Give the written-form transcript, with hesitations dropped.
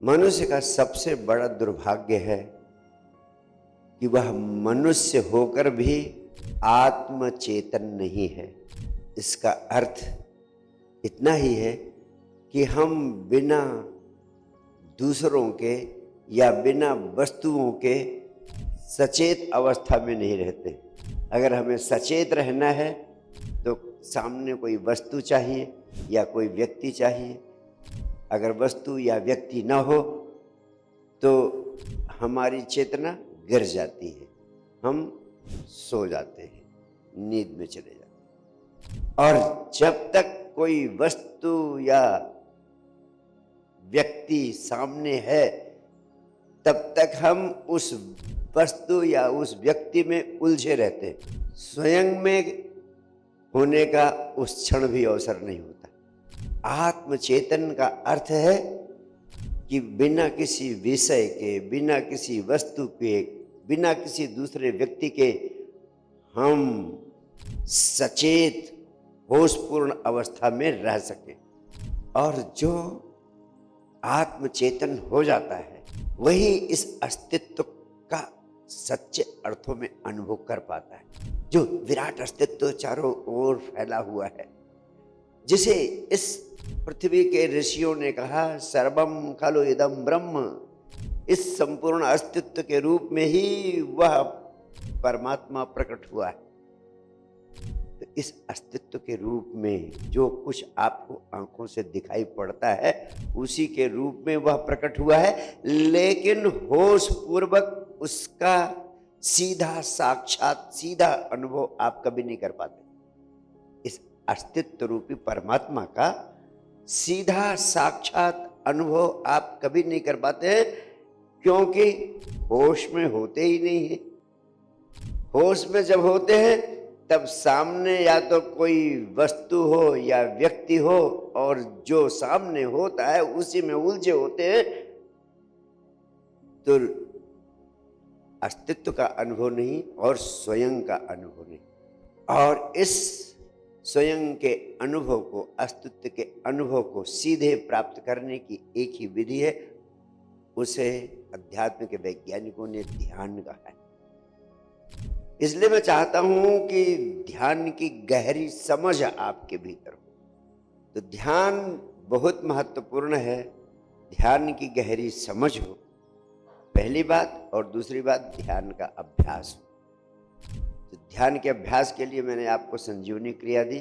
मनुष्य का सबसे बड़ा दुर्भाग्य है कि वह मनुष्य होकर भी आत्मचेतन नहीं है। इसका अर्थ इतना ही है कि हम बिना दूसरों के या बिना वस्तुओं के सचेत अवस्था में नहीं रहते। अगर हमें सचेत रहना है तो सामने कोई वस्तु चाहिए या कोई व्यक्ति चाहिए। अगर वस्तु या व्यक्ति ना हो तो हमारी चेतना गिर जाती है, हम सो जाते हैं, नींद में चले जाते हैं। और जब तक कोई वस्तु या व्यक्ति सामने है तब तक हम उस वस्तु या उस व्यक्ति में उलझे रहते हैं। स्वयं में होने का उस क्षण भी अवसर नहीं होता। आत्मचेतन का अर्थ है कि बिना किसी विषय के, बिना किसी वस्तु के, बिना किसी दूसरे व्यक्ति के हम सचेत होशपूर्ण अवस्था में रह सकें। और जो आत्मचेतन हो जाता है वही इस अस्तित्व का सच्चे अर्थों में अनुभव कर पाता है। जो विराट अस्तित्व चारों ओर फैला हुआ है, जिसे इस पृथ्वी के ऋषियों ने कहा सर्वम खलु इदम ब्रह्म, इस संपूर्ण अस्तित्व के रूप में ही वह परमात्मा प्रकट हुआ है। तो इस अस्तित्व के रूप में जो कुछ आपको आंखों से दिखाई पड़ता है उसी के रूप में वह प्रकट हुआ है, लेकिन होश पूर्वक उसका सीधा साक्षात सीधा अनुभव आप कभी नहीं कर पाते। इस अस्तित्व रूपी परमात्मा का सीधा साक्षात अनुभव आप कभी नहीं कर पाते हैं, क्योंकि होश में होते ही नहीं है। होश में जब होते हैं तब सामने या तो कोई वस्तु हो या व्यक्ति हो, और जो सामने होता है उसी में उलझे होते हैं, तो अस्तित्व का अनुभव नहीं और स्वयं का अनुभव नहीं। और इस स्वयं के अनुभव को, अस्तित्व के अनुभव को सीधे प्राप्त करने की एक ही विधि है, उसे अध्यात्म के वैज्ञानिकों ने ध्यान कहा है। इसलिए मैं चाहता हूं कि ध्यान की गहरी समझ आपके भीतर हो। तो ध्यान बहुत महत्वपूर्ण है, ध्यान की गहरी समझ हो, पहली बात। और दूसरी बात, ध्यान का अभ्यास हो। तो ध्यान के अभ्यास के लिए मैंने आपको संजीवनी क्रिया दी।